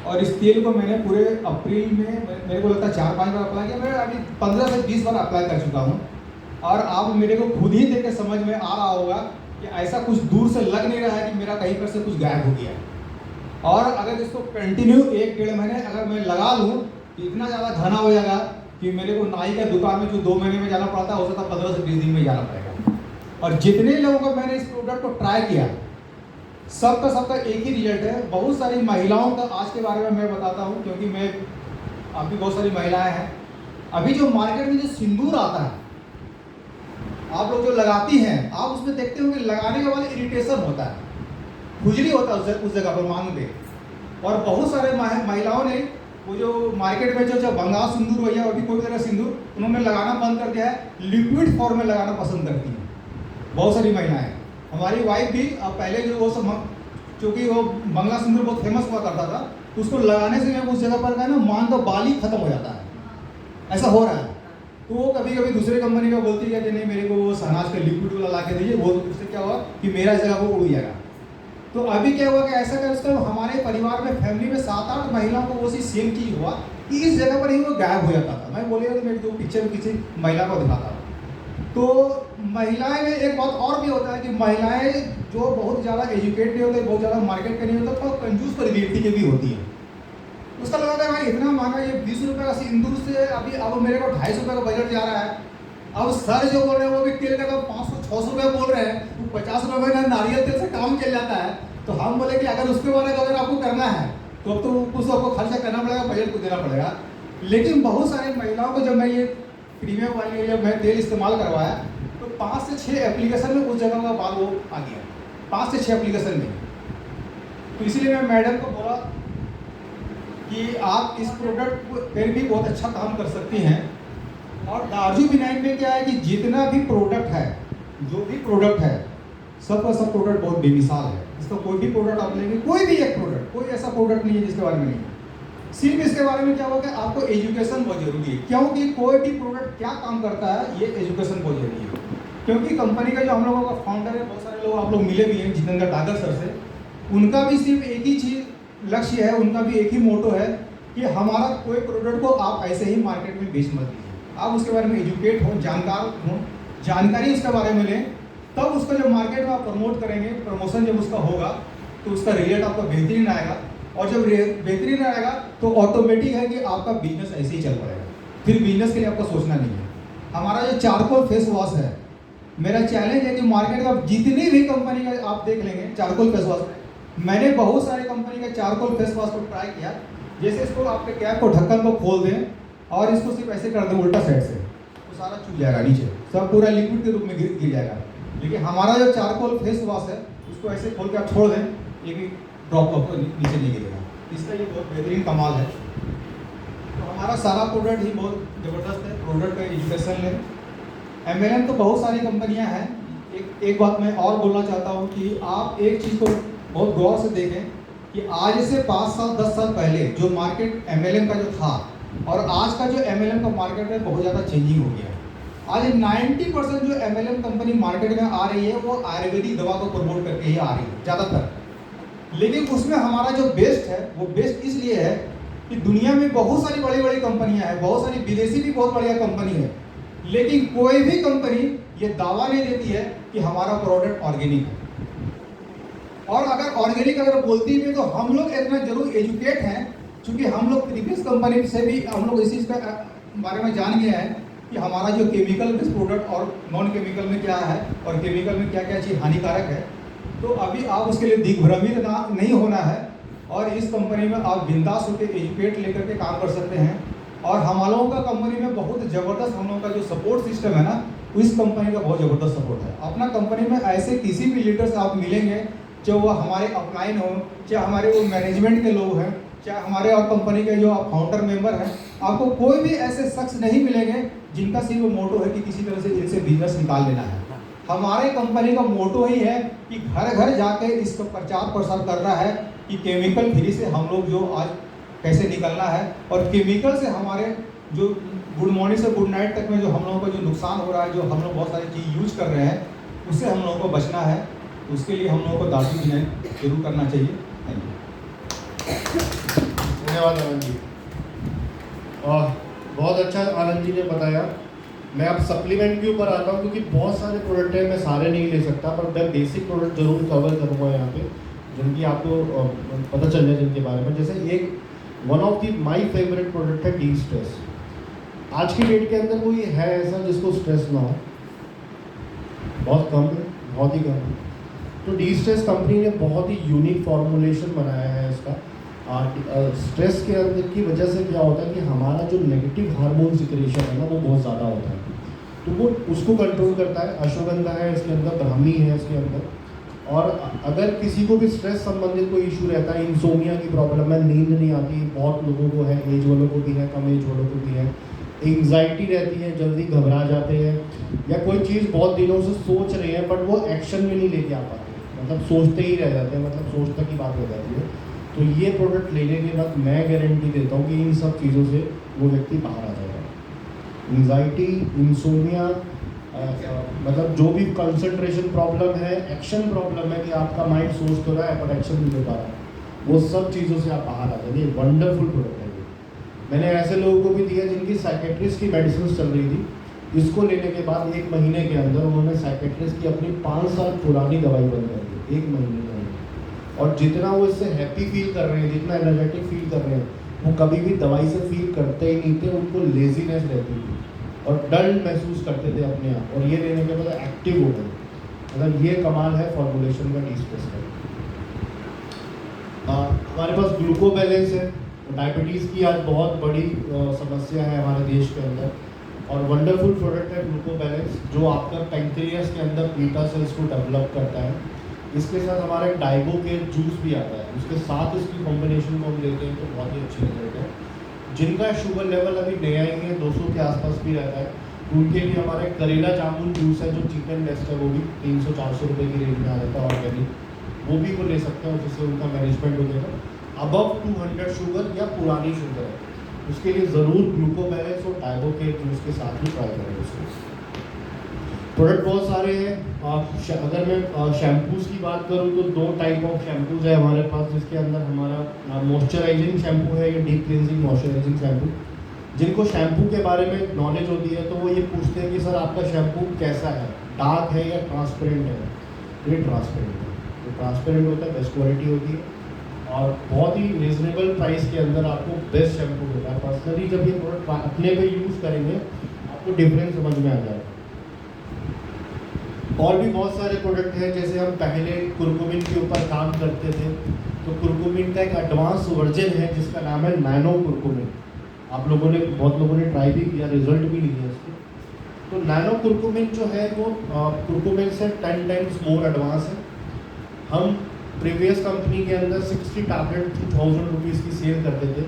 और इस तेल को मैंने पूरे अप्रैल में मेरे को लगता है 4-5 बार अप्लाई किया। मैं अभी 15 से 20 बार अप्लाई कर चुका हूँ। और आप मेरे को खुद ही देख के समझ में आ रहा होगा कि ऐसा कुछ दूर से लग नहीं रहा है कि मेरा कहीं पर से कुछ गायब हो गया। और अगर इसको कंटिन्यू 1-1.5 महीने अगर मैं लगा लूँ तो इतना ज़्यादा घना हो जाएगा कि मेरे को नाई का दुकान में जो 2 महीने में जाना पड़ता है, हो सकता है 15 से 20 दिन में जाना पड़ेगा। और जितने लोगों को मैंने इस प्रोडक्ट को ट्राई किया, सबका एक ही रिजल्ट है। बहुत सारी महिलाओं का आज के बारे में मैं बताता हूँ, क्योंकि मैं अभी बहुत सारी महिलाएं हैं। अभी जो मार्केट में जो सिंदूर आता है, आप लोग जो लगाती हैं, आप उसमें देखते हो कि लगाने के बाद इरिटेशन होता है, खुजली होता है उस जगह पर मांग पे। और बहुत सारे महिलाओं ने वो जो मार्केट में जो बंगाल सिंदूर हो या अभी कोई तरह सिंदूर उन्होंने लगाना बंद कर दिया है, लिक्विड फॉर्म में लगाना पसंद करती हैं बहुत सारी महिलाएं। हमारी वाइफ भी अब पहले जो वो सब, क्योंकि वो बंगला सिंदूर बहुत फेमस हुआ करता था, तो उसको लगाने से जब उस जगह पर गए ना, मांग का बाल ही खत्म हो जाता है, ऐसा हो रहा है। तो वो कभी कभी दूसरे कंपनी का बोलती है कि नहीं मेरे को वो शहनाज का लिक्विड वाला ला के दीजिए, वो उससे क्या हुआ कि मेरा जगह वो उड़ जाएगा। तो अभी क्या हुआ कि ऐसा कर उसका हमारे परिवार में, फैमिली में 7-8 महिलाओं को वो सी सेम चीज़ हुआ कि इस जगह पर ही वो गायब हो जाता था। मैं बोलेगा तो मेरे 2 पिक्चर किसी महिला को दिखाता हूँ। तो महिलाएं में एक बात और भी होता है कि महिलाएं जो बहुत ज़्यादा एजुकेट नहीं होते, बहुत ज़्यादा मार्केट के नहीं होता, तो कंजूस प्रवृत्ति की भी होती है। उसका लगा था भाई इतना महंगा, ये 20 रुपये का सिंदूर से अभी अब मेरे को 250 रुपये का बजट जा रहा है। अब सर जो बोल रहे हैं वो भी तेल का 500-600 रुपये बोल रहे हैं, वो 50 रुपये में नारियल तेल से काम चल जाता है। तो हम बोले कि अगर उसके बारे में अगर आपको करना है तो अब तो कुछ आपको खर्चा करना पड़ेगा, बजट को देना पड़ेगा। लेकिन बहुत सारी महिलाओं को जब मैं ये प्रीमियम वाली जब मैं तेल इस्तेमाल करवाया तो 5 से 6 एप्लीकेशन में उस जगह का बाल वो आ गया, 5 से 6 एप्लीकेशन में। तो इसीलिए मैं मैडम को बोला कि आप इस प्रोडक्ट पर भी बहुत अच्छा काम कर सकती हैं। और दार्जुविनाइन में क्या है कि जितना भी प्रोडक्ट है, जो भी प्रोडक्ट है, सब का सब प्रोडक्ट बहुत बेमिसाल है। इसका कोई भी प्रोडक्ट आप लेंगे, कोई भी एक प्रोडक्ट, कोई ऐसा प्रोडक्ट नहीं है जिसके बारे में नहीं है। सिर्फ इसके बारे में क्या होगा, आपको एजुकेशन बहुत जरूरी है, क्योंकि कोई भी प्रोडक्ट क्या काम करता है ये एजुकेशन बहुत जरूरी है। क्योंकि कंपनी का जो हम लोगों का फाउंडर है, बहुत सारे लोग आप लोग मिले भी हैं जितेंद्र डागर सर से, उनका भी सिर्फ एक ही चीज़ लक्ष्य है, उनका भी एक ही मोटो है कि हमारा कोई प्रोडक्ट को आप ऐसे ही मार्केट में बेच मत दीजिए, आप उसके बारे में एजुकेट हो, जानकार हो, जानकारी उसके बारे में लें, तब उसको जब मार्केट में आप प्रमोट करेंगे, प्रमोशन जब उसका होगा तो उसका रिजल्ट आपका बेहतरीन आएगा। और जब बेहतरीन आएगा तो ऑटोमेटिक है कि आपका बिजनेस ऐसे ही चल पाएगा, फिर बिजनेस के लिए आपको सोचना नहीं है। हमारा जो चारकोल फेस वॉश है, मेरा चैलेंज है कि मार्केट का जितनी भी कंपनी का आप देख लेंगे चारकोल फेस वॉश, मैंने बहुत सारे कंपनी का चारकोल फेस वॉश को ट्राई किया। जैसे इसको आपके कैप को, ढक्कन को खोल दें और इसको सिर्फ ऐसे कर दें उल्टा साइड से, तो सारा छूट जाएगा नीचे, सब पूरा लिक्विड के रूप में गिर जाएगा। लेकिन हमारा जो चारकोल फेस वॉश है उसको ऐसे खोल के आप छोड़ दें, एक भी ड्रॉप आपको नीचे नहीं गिरेगा। इसका ये बहुत बेहतरीन कमाल है। तो हमारा सारा प्रोडक्ट ही बहुत ज़बरदस्त है। प्रोडक्ट का एजुकेशन लें। MLM तो बहुत सारी कंपनियां हैं। एक बात मैं और बोलना चाहता हूं कि आप एक चीज़ को बहुत गौर से देखें कि आज से 5 साल 10 साल पहले जो मार्केट MLM का जो था और आज का जो MLM का मार्केट है बहुत ज़्यादा चेंजिंग हो गया है। आज 90% जो MLM कंपनी मार्केट में आ रही है वो आयुर्वेदिक दवा को प्रमोट करके ही आ रही है ज़्यादातर। लेकिन उसमें हमारा जो बेस्ट है वो बेस्ट इसलिए है कि दुनिया में बहुत सारी बड़ी बड़ी कंपनियां हैं, बहुत सारी विदेशी भी बहुत बढ़िया कंपनी है, लेकिन कोई भी कंपनी ये दावा नहीं देती है कि हमारा प्रोडक्ट ऑर्गेनिक है। और अगर ऑर्गेनिक अगर बोलती भी तो हम लोग इतना जरूर एजुकेट हैं, क्योंकि हम लोग प्रीवियस कंपनी से भी हम लोग इस चीज़ का बारे में जान गए हैं कि हमारा जो केमिकल बेस्ड प्रोडक्ट और नॉन केमिकल में क्या है और केमिकल में क्या क्या चीज़ हानिकारक है। तो अभी आप उसके लिए दिग्भ्रमित नहीं होना है और इस कंपनी में आप बिंदास होकर एजुकेट लेकर के काम कर सकते हैं। और हम लोगों का कंपनी में बहुत ज़बरदस्त हम लोगों का जो सपोर्ट सिस्टम है ना, इस कंपनी का बहुत ज़बरदस्त सपोर्ट है। अपना कंपनी में ऐसे किसी भी लीडर से आप मिलेंगे, चाहे वो हमारे अपलाइन हो, चाहे हमारे वो मैनेजमेंट के लोग हैं, चाहे हमारे और कंपनी के जो आप फाउंडर मेंबर हैं, आपको कोई भी ऐसे शख्स नहीं मिलेंगे जिनका सिर्फ मोटो है कि किसी तरह से इनसे बिजनेस निकाल लेना है। हमारे कंपनी का मोटो ही है कि घर घर जाके इसका प्रचार प्रसार कर रहा है कि केमिकल फ्री से हम लोग जो आज कैसे निकलना है, और केमिकल से हमारे जो गुड मॉर्निंग से गुड नाइट तक में जो हम लोगों को जो नुकसान हो रहा है, जो हम लोग बहुत सारी चीज़ यूज कर रहे हैं, उससे हम लोगों को बचना है। उसके लिए हम लोगों को दार्जुविनाइन जरूर करना चाहिए। Thank you. धन्यवाद आनंद जी। और बहुत अच्छा आनंद जी ने बताया। मैं अब सप्लीमेंट के ऊपर आता हूँ क्योंकि बहुत सारे प्रोडक्ट हैं, मैं सारे नहीं ले सकता, पर मैं बेसिक प्रोडक्ट जरूर कवर करूँगा यहाँ पे, जिनकी आपको पता चल जाए जिनके बारे में। जैसे एक one of the my favourite product है डी स्ट्रेस। आज की डेट के अंदर कोई है ऐसा जिसको स्ट्रेस ना हो? बहुत कम है, बहुत ही कम है। तो डी स्ट्रेस कंपनी ने बहुत ही यूनिक फॉर्मुलेशन बनाया है इसका। स्ट्रेस के अंदर की वजह से क्या होता है कि हमारा जो नेगेटिव हार्मोन सिक्रेशन है ना वो बहुत ज़्यादा होता है, तो वो उसको कंट्रोल करता है। अश्वगंधा है इसके अंदर, ब्राह्मी है इसके अंदर। और अगर किसी को भी स्ट्रेस संबंधित कोई इशू रहता है, इंसोमिया की प्रॉब्लम है, नींद नहीं आती, बहुत लोगों को है, एज वालों को भी है, कम एज वालों को भी है, एंग्जाइटी रहती है, जल्दी घबरा जाते हैं, या कोई चीज़ बहुत दिनों से सोच रहे हैं बट वो एक्शन में नहीं लेके आ पाते, मतलब सोचते ही रह जाते हैं, मतलब सोच तक की बात हो जाती है। तो ये प्रोडक्ट लेने के बाद मैं गारंटी देता हूँ कि इन सब चीज़ों से वो व्यक्ति बाहर आ जाएगा। एंग्जाइटी, इंसोमिया, मतलब जो भी कंसंट्रेशन प्रॉब्लम है, एक्शन प्रॉब्लम है कि आपका माइंड सोच तो रहा है पर एक्शन नहीं ले पा रहा, वो सब चीज़ों से आप बाहर आ जाएंगे। वंडरफुल प्रोडक्ट है ये। मैंने ऐसे लोगों को भी दिया जिनकी साइकेट्रिस्ट की मेडिसिन चल रही थी, इसको लेने के बाद 1 महीने के अंदर उन्होंने साइकेट्रिस्ट की अपनी 5 साल पुरानी दवाई बंद कर दी 1 महीने के अंदर। और जितना वो इससे हैप्पी फील कर रहे हैं, जितना एनर्जेटिक फील कर रहे हैं, वो कभी भी दवाई से फील करते ही नहीं थे। उनको लेजीनेस रहती थी और डल महसूस करते थे अपने आप, और ये लेने के बाद एक्टिव हो गए। मतलब ये कमाल है फॉर्मुलेशन का डी स्ट्रेस का। हमारे पास ग्लूको बैलेंस है। डायबिटीज़ की आज बहुत बड़ी समस्या है हमारे देश के अंदर, और वंडरफुल प्रोडक्ट है ग्लूको बैलेंस, जो आपका पैंक्रियास के अंदर बीटा सेल्स को डेवलप करता है। इसके साथ हमारा एक डाइबो के जूस भी आता है, उसके साथ इसकी कॉम्बिनेशन को हम लेते हैं तो बहुत ही अच्छी रिजल्ट है। जिनका शुगर लेवल अभी नया ही है, 200 के आसपास भी रहता है, उनके लिए हमारा एक करेला जामुन जूस है जो चीप एंड बेस्ट है, वो भी 300-400 रुपये की रेंज में आ जाता है ऑर्गेनिक, वो भी वो ले सकते हैं, जिससे उनका मैनेजमेंट हो जाएगा। अबव 200 शुगर या पुरानी शुगर है, उसके लिए ज़रूर ग्लूको बैलेंस और डाइबो के जूस के साथ ही ट्राई करें उसको। प्रोडक्ट बहुत सारे हैं। अगर मैं शैम्पूज़ की बात करूँ तो 2 टाइप ऑफ शैम्पूज़ है हमारे पास, जिसके अंदर हमारा मॉइस्चराइजिंग शैम्पू है या डीप क्लींजिंग मॉइस्चराइजिंग शैम्पू। जिनको शैम्पू के बारे में नॉलेज होती है तो वो ये पूछते हैं कि सर आपका शैम्पू कैसा है, डार्क है या ट्रांसपेरेंट है। ये ट्रांसपेरेंट है, तो ट्रांसपेरेंट होता है, बेस्ट क्वालिटी होती है और बहुत ही रिजनेबल प्राइस के अंदर आपको बेस्ट शैम्पू मिलता है। पर्सनली जब ये प्रोडक्ट अपने पे यूज़ करेंगे आपको डिफरेंस समझ में आ जाएगा। और भी बहुत सारे प्रोडक्ट हैं, जैसे हम पहले कुरकुमिन के ऊपर काम करते थे, तो कुरकुमिन का एक एडवांस वर्जन है जिसका नाम है नैनो कुरकुमिन। आप लोगों ने, बहुत लोगों ने ट्राई भी किया, रिजल्ट भी लिया इसके। तो नैनो कुरकुमिन जो है वो कुरकुमिन से 10 टाइम्स मोर एडवांस है। हम प्रीवियस कंपनी के अंदर 60 टैबलेट 2000 रुपीज़ की सेल करते थे।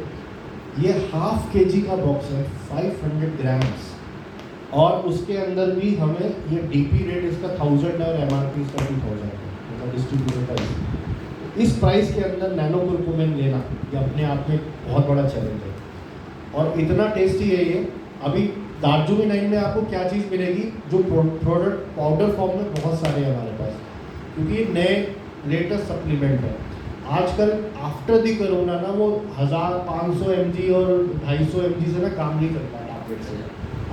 ये ½ kg का बॉक्स है, 500 ग्राम्स, और उसके अंदर भी हमें ये डीपी रेट इसका 1000 है और एमआरपी इसका 2000 है, मतलब डिस्ट्रीब्यूटर प्राइस। इस प्राइस के अंदर नैनो कुरकुमिन लेना ये अपने आप में बहुत बड़ा चैलेंज है और इतना टेस्टी है ये। अभी दार्जिलिंग में आपको क्या चीज़ मिलेगी, जो प्रोडक्ट पाउडर फॉर्म में बहुत सारे हैं हमारे पास, क्योंकि ये नए लेटेस्ट सप्लीमेंट है। आजकल आफ्टर दी कोरोना ना वो 1500 mg और 250 mg से ना काम नहीं करता है टैबलेट से।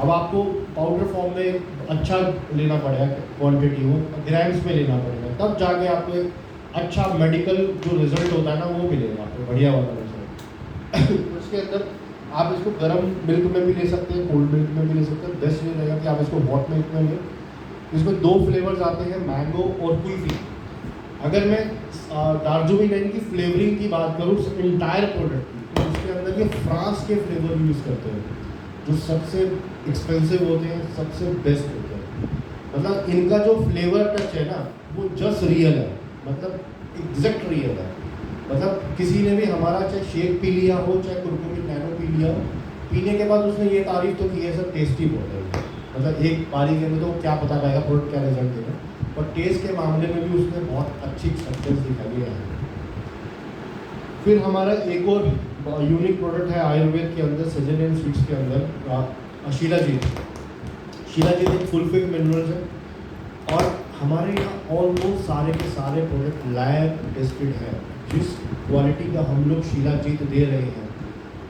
अब आपको पाउडर फॉर्म में अच्छा लेना पड़ेगा, क्वांटिटी वो ग्राम्स में लेना पड़ेगा, तब जाके आपको एक अच्छा मेडिकल जो रिजल्ट होता है ना वो मिलेगा आपको, बढ़िया वाला रिजल्ट। उसके अंदर आप इसको गर्म मिल्क में भी ले सकते हैं, कोल्ड मिल्क में भी ले सकते हैं। बेस्ट ये रहेगा कि आप इसको हॉट मिल्क में लें। इसमें 2 फ्लेवर्स आते हैं, मैंगो और कुल्फी। अगर मैं दार्जिलिंग की फ्लेवरिंग की बात करूँ इंटायर प्रोडक्ट की, तो उसके अंदर ये फ्रांस के फ्लेवर यूज़ करते हैं जो सबसे एक्सपेंसिव होते हैं, सबसे बेस्ट होते हैं। मतलब इनका जो फ्लेवर टच है ना वो जस्ट रियल है, मतलब एग्जैक्ट रियल है। मतलब किसी ने भी हमारा चाहे शेक पी लिया हो, चाहे कुरकुमिन नैनो पी लिया हो, पीने के बाद उसने ये तारीफ तो की है सर टेस्टी बहुत है। मतलब एक बारी के अंदर तो क्या पता पाएगा प्रोडक्ट क्या रिजल्ट देगा, और टेस्ट के मामले में भी उसने बहुत अच्छी सक्सेस दिखाई है। फिर हमारा एक और यूनिक प्रोडक्ट है आयुर्वेद के अंदर, सजन एंड स्वीट्स के अंदर शिलाजीत। शिलाजीत एक फुलफिल मिनरल्स है और हमारे यहाँ ऑलमोस्ट सारे के सारे प्रोडक्ट लैब टेस्टेड है। जिस क्वालिटी का हम लोग शिलाजीत दे रहे हैं,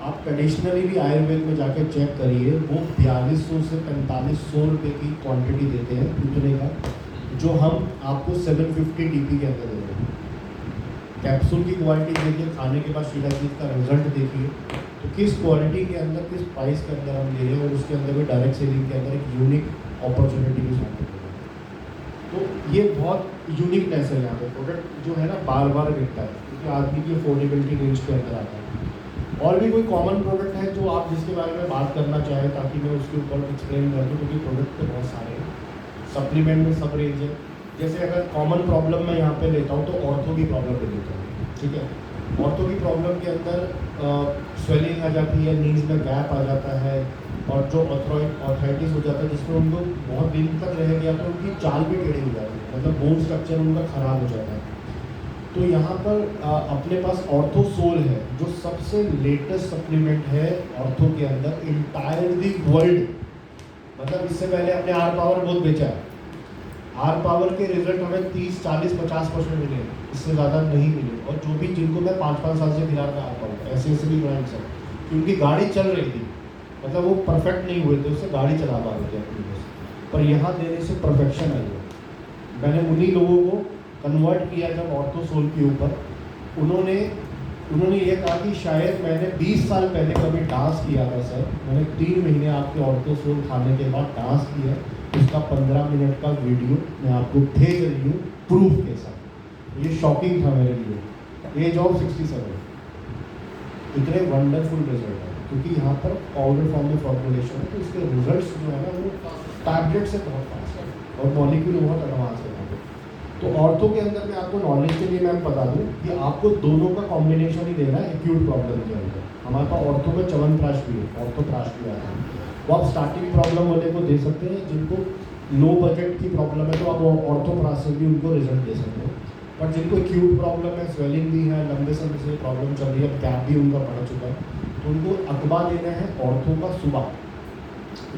आप ट्रेडिशनली भी आयुर्वेद में जाके चेक करिए, वो 4200 से 4500 रुपये की क्वांटिटी देते हैं उतने का, जो हम आपको 750 DP के अंदर दे रहे हैं। कैप्सूल की क्वालिटी देखिए, खाने के बाद शिलाजीत का रिजल्ट देखिए, तो किस क्वालिटी के अंदर, किस प्राइस के अंदर हम दे रहे हैं, और उसके अंदर भी डायरेक्ट सेलिंग के अंदर एक यूनिक अपॉर्चुनिटी भी सामने है। तो ये बहुत यूनिकनेस है यहाँ पे, प्रोडक्ट जो है ना बार बार बिकता है क्योंकि आदमी की अफोर्डेबिलिटी रेंज के अंदर आता है। और भी कोई कॉमन प्रोडक्ट है जो आप जिसके बारे में बात करना चाहें, ताकि मैं उसके ऊपर एक्सप्लेन कर दूँ, क्योंकि प्रोडक्ट तो बहुत सारे हैं, सप्लीमेंट में सब रेंज है। जैसे अगर कॉमन प्रॉब्लम मैं यहाँ पे लेता हूँ तो ऑर्थो की प्रॉब्लम ले लेता हूँ, ठीक है। ऑर्थो की प्रॉब्लम के अंदर स्वेलिंग आ जाती है, नीज में गैप आ जाता है, और जो ऑर्थराइटिस हो जाता है जिसमें उनको बहुत दिन तक रह गया तो उनकी चाल भी टेढ़ी हो जाती है, मतलब बोन स्ट्रक्चर उनका ख़राब हो जाता है। तो यहाँ पर अपने पास ऑर्थो सोल है, जो सबसे लेटेस्ट सप्लीमेंट है ऑर्थो के अंदर इंटायर दी वर्ल्ड। मतलब इससे पहले अपने आर पावर बहुत बेचा है, आर पावर के रिजल्ट हमें 30, 40, 50% मिले, इससे ज़्यादा नहीं मिले। और जो भी जिनको मैं 5-5 साल से खिला रहा आर पावर, ऐसे भी ब्रांड्स हैं कि उनकी गाड़ी चल रही थी, मतलब वो परफेक्ट नहीं हुए थे, उससे गाड़ी चला पा रहे थे अपनी बस, पर यहाँ देने से परफेक्शन आई है। मैंने उन्हीं लोगों को कन्वर्ट किया जब ऑर्थो सोल के ऊपर। उन्होंने ये कहा कि शायद मैंने 20 साल पहले कभी डांस किया था सर, मैंने 3 महीने आपके ऑर्थो सोल खाने के बाद डांस किया, उसका 15 मिनट का वीडियो मैं आपको भेज रही हूँ प्रूफ के साथ। ये शॉकिंग था मेरे लिए। एज ऑफ 67, इतने वंडरफुल रिजल्ट है, क्योंकि यहाँ पर पाउडर फॉर्म में फॉर्मुलेशन है, तो इसके रिजल्ट्स जो है ना वो टैबलेट से बहुत फास्ट है और मॉलिक्यूल बहुत एडवांस है यहाँ पे। तो ऑर्थो के अंदर मैं आपको नॉलेज के लिए मैम बता दूं कि आपको दोनों का कॉम्बिनेशन ही देना है एक्यूट प्रॉब्लम के अंदर। हमारे पास ऑर्थो में च्यवनप्राश भी है, ऑर्थोप्राश भी आता है, वो आप स्टार्टिंग प्रॉब्लम होने को दे सकते हैं। जिनको लो बजट की प्रॉब्लम है तो आप ऑर्थोप्राश से भी उनको रिजल्ट दे सकते हैं। पर जिनको एक्यूट प्रॉब्लम है, स्वेलिंग भी है, लंबे समय से प्रॉब्लम चल रही है, गैप भी उनका बढ़ चुका है, तो उनको अकबा देना है ऑर्थो का सुबह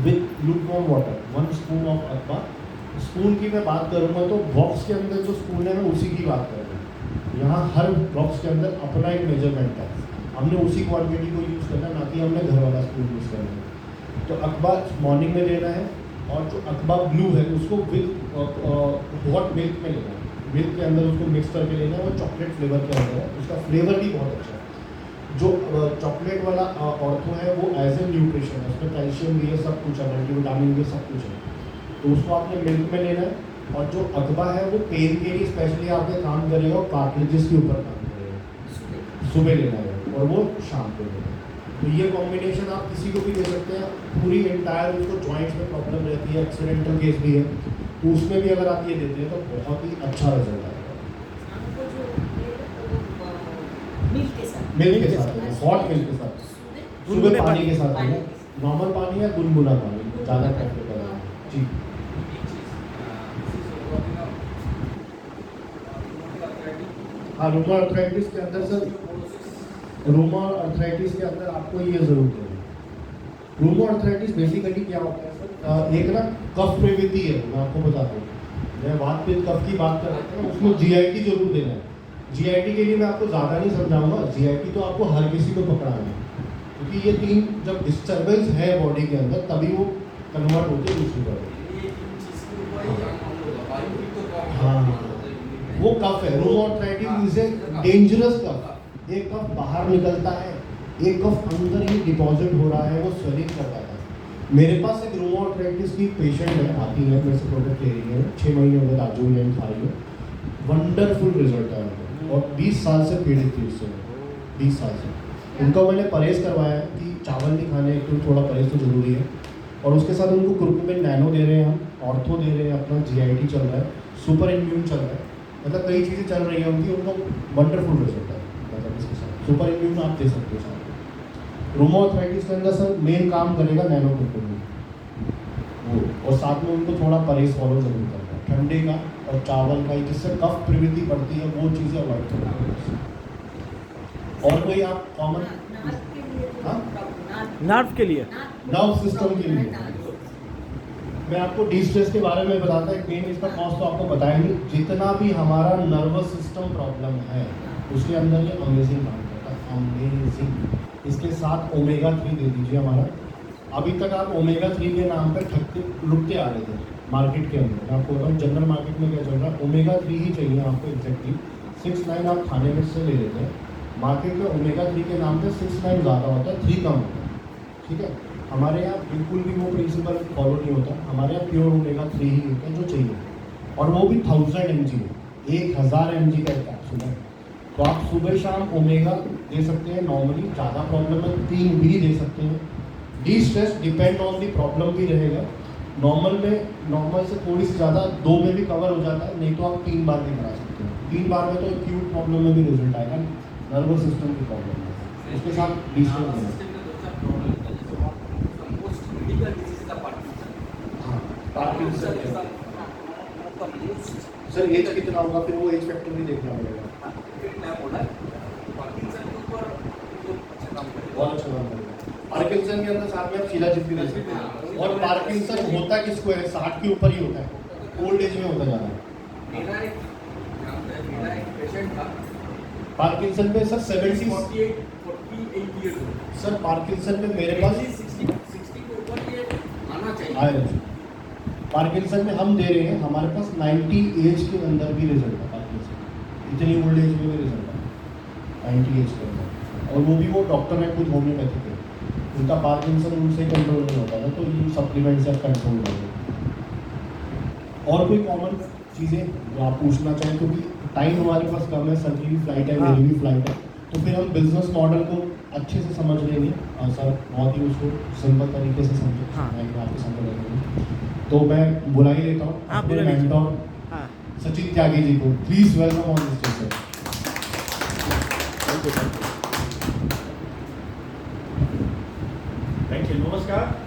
with lukewarm water, 1 spoon of अकबा। स्पून की मैं बात करूँगा तो बॉक्स के अंदर जो स्पून है मैं उसी की बात कर रहा हूँ। यहाँ हर बॉक्स के अंदर अपना एक मेजरमेंट है, हमने उसी क्वांटिटी को यूज़ करना, ना कि हमने घर वाला स्पून यूज़ करना है। तो अकबा मॉर्निंग में देना है, और जो अकबा ब्लू है उसको विद हॉट मिल्क में लेना है, मिल्क के अंदर उसको मिक्स करके लेना है। वो चॉकलेट फ्लेवर के अंदर है, उसका फ्लेवर भी बहुत अच्छा है। जो चॉकलेट वाला ऑर्थो है वो एज ए न्यूट्रिशन है, उसमें कैल्शियम भी है, सब कुछ है, मल्टीविटामिन भी सब कुछ है, तो उसको आपने मिल्क में लेना है। और जो अकबा है वो पेन के लिए स्पेशली आपके काम करेगा, और कार्टिलेजेस के ऊपर काम करेगा। सुबह लेना है और वो शाम को लेना है। तो ये कॉम्बिनेशन आप किसी को भी दे सकते हैं। पूरी एंटायर उसको जॉइंट्स में प्रॉब्लम रहती है, एक्सीडेंटल केस भी है, तो उसमें भी अगर आप ये देते हैं तो बहुत ही अच्छा रिजल्ट आएगा। मिल्क के साथ, हॉट मिल्क के साथ, सुबह पानी के साथ लेना, नॉर्मल पानी या गुनगुना पानी ज़्यादा प्रेफर करें जी। हाँ, रूमर अर्थराइटिस के अंदर सर, रूमर अर्थराइटिस के अंदर आपको ये ज़रूर देना। रूमर अर्थराइटिस बेसिकली क्या होता है सर, एक ना कफ प्रवृत्ति है, मैं आपको बताता हूँ। मैं वात पित्त कफ की बात कर रहा था, उसमें जीआईटी जरूर देना है। जीआईटी के लिए मैं आपको ज़्यादा नहीं समझाऊंगा, जीआईटी तो आपको हर किसी को पकड़ाना है, क्योंकि ये 3 जब डिस्टर्बेंस है बॉडी के अंदर तभी वो कन्वर्ट होते हैं दूसरी बॉडी। हाँ, वो कफ है, रूमोआर्थराइटिस इज ए डेंजरस कफ। एक कफ बाहर निकलता है, एक कफ अंदर ही डिपॉजिट हो रहा है, वो स्वेलिंग करता है। मेरे पास एक रूमोआर्थराइटिस की पेशेंट है, आती है मेरे से प्रोडक्ट ले रही है, 6 महीने हो गए राजू यहीं खा रही है, वंडरफुल रिजल्ट है उनको, और 20 साल से पीड़ित थी उससे, 20 साल से। उनका मैंने परहेज़ करवाया है कि चावल नहीं खाने, तो थोड़ा परहेज़ तो ज़रूरी है, और उसके साथ उनको कुरकुमिन नैनो दे रहे हैं हम, ऑर्थो दे रहे हैं, अपना जीआईटी चल रहा है, सुपर इम्यून चल रहा है, मतलब कई चीज़ें चल रही हैं उनकी, उनको वंडरफुल रिजल्ट है। मतलब इसके साथ सुपर इम्यून आप दे सकते हो साथ। रूमोआर्थराइटिस के अंदर सर मेन काम करेगा नैनो कुरकुमिन वो, और साथ में उनको थोड़ा परहेज़ फॉलो जरूर करना है, ठंडे का और चावल का, जिससे कफ प्रवृत्ति बढ़ती है, वो चीज़ें अवॉइड करना है। और कोई आप कॉमन नर्व के लिए, नर्व सिस्टम के लिए मैं आपको डिस्ट्रेस के बारे में बताता है, मेन इसका कॉस्ट तो आपको बताएंगे। जितना भी हमारा नर्वस सिस्टम प्रॉब्लम है उसके अंदर ये अमेजिंग काम करता है, अमेजिंग। इसके साथ ओमेगा 3 दे दीजिए हमारा। अभी तक आप ओमेगा 3 के नाम पर ठगते लुटते आ रहे थे मार्केट के अंदर। मैं आपको बताऊँ जनरल मार्केट में क्या चल रहा है, ओमेगा 3 ही चाहिए आपको एग्जैक्टली। 6-9 आप खाने में से ले लेते हैं, मार्केट में ओमेगा 3 के नाम पे 6-9 ज़्यादा होता है, 3 कम होता है, ठीक है। हमारे यहाँ बिल्कुल भी वो प्रिंसिपल फॉलो नहीं होता, हमारे यहाँ प्योर ओमेगा 3 ही होता है जो चाहिए, और वो भी 1000 mg, 1000 mg का एक कैप्सूल है। तो आप सुबह शाम ओमेगा दे सकते हैं, नॉर्मली ज़्यादा प्रॉब्लम है 3 भी दे सकते हैं। D stress depend on the problem भी रहेगा, नॉर्मल में नॉर्मल से थोड़ी सी ज़्यादा 2 में भी कवर हो जाता है, नहीं तो आप 3 बार भी करा सकते हैं। 3 बार में तो एक्यूट प्रॉब्लम में भी रिजल्ट आएगा, नर्वस सिस्टम की प्रॉब्लम है, उसके साथ डी स्ट्रेस सर एज कितना होगा, फिर वो एज फैक्टर भी देखना पड़ेगा। बहुत अच्छा काम करेगा। पार्किंसन के अंदर साथ में आप शिलाजीत भी दे सकते हैं, और पार्किंसन होता किसको है, 60 के ऊपर ही होता है, ओल्ड एज में होता जा रहा है। मेरा एक पेशेंट था पार्किंसन में सर 48 years सर पार्किंसन में मेरे पास 60 के ऊपर ये आना चाहिए। आए पार्किंसन में हम दे रहे हैं, हमारे पास 90 एज के अंदर भी रिजल्ट है पार्किंसन, इतनी ओल्ड एज में भी रिजल्ट है 90 एज के अंदर, और वो भी वो डॉक्टर है खुद होम्योपैथिक है, उनका पार्किंसन उनसे कंट्रोल नहीं होता है, तो ये सप्लीमेंट से कंट्रोल करेंगे। और कोई कॉमन चीज़ें जो आप पूछना चाहें, क्योंकि टाइम हमारे पास कम है, सर की भी फ्लाइट है, मेरी भी फ्लाइट है, तो फिर हम बिजनेस मॉडल को अच्छे से समझ लेंगे। सर बहुत ही उसको सिंपल तरीके से समझ आपके समझ लेंगे, तो मैं बुला ही लेता हूँ अपने मेंटोर सचिन त्यागी जी को please welcome on the stage. Thank you. नमस्कार।